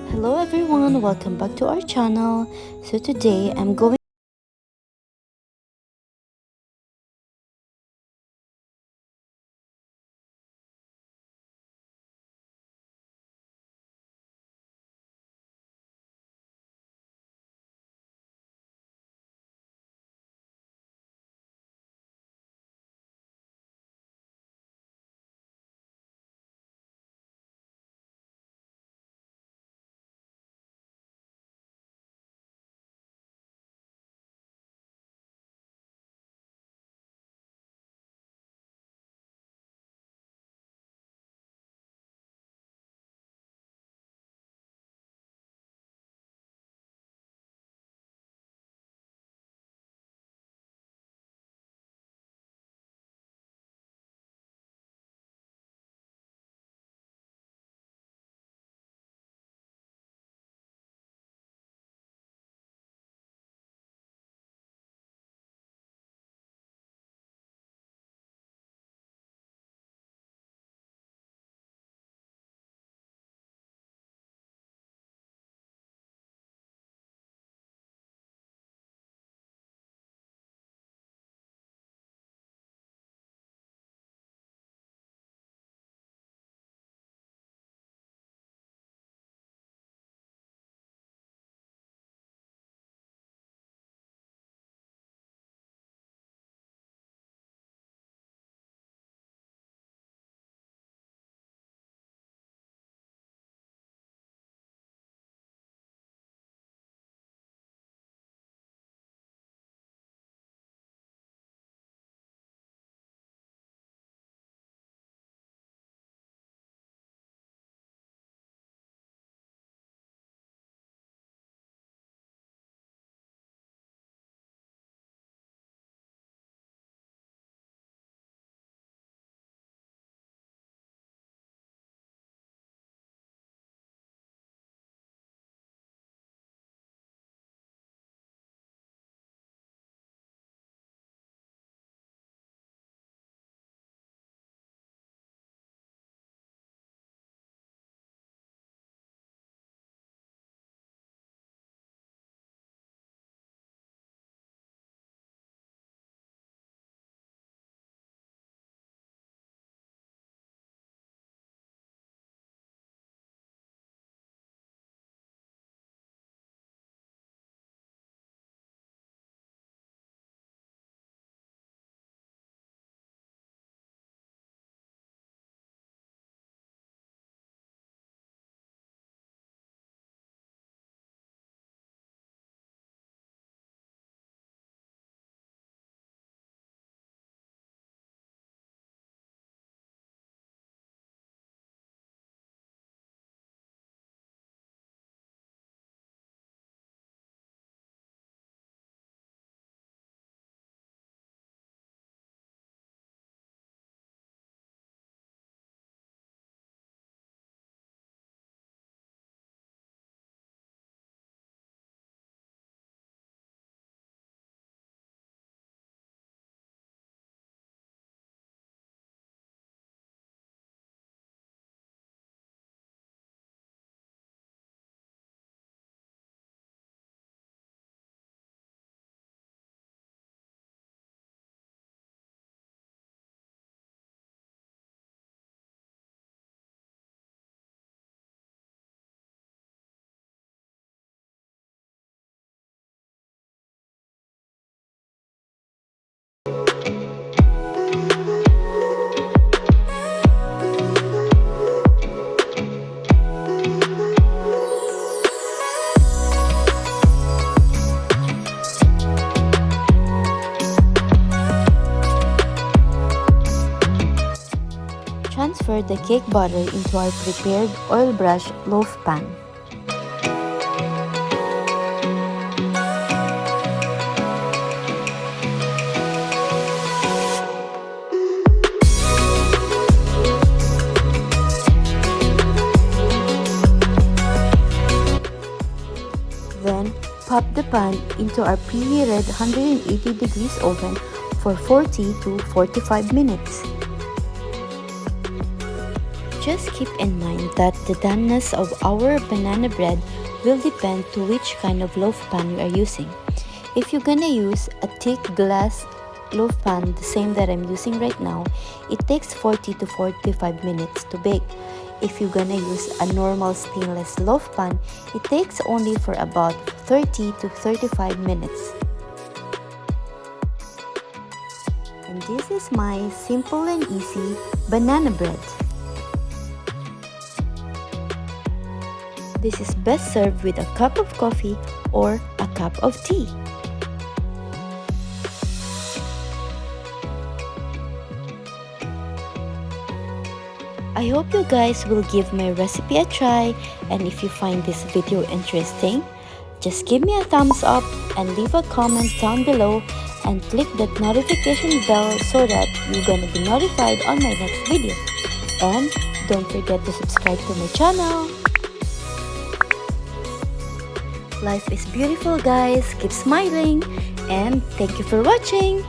Hello everyone, welcome back to our channel. So today I'm going transfer the cake batter into our prepared oil brush loaf pan. Then, pop the pan into our preheated 180 degrees oven for 40 to 45 minutes. just keep in mind that the doneness of our banana bread will depend to which kind of loaf pan you are using. If you're gonna use a thick glass loaf pan, the same that I'm using right now, it takes 40 to 45 minutes to bake. If you're gonna use a normal stainless loaf pan, it takes only for about 30 to 35 minutes. And this is my simple and easy banana bread. This is best served with a cup of coffee or a cup of tea. I hope you guys will give my recipe a try, and if you find this video interesting, just give me a thumbs up and leave a comment down below and click that notification bell so that you're gonna be notified on my next video. And don't forget to subscribe to my channel. Life is beautiful, guys. Keep smiling, and thank you for watching.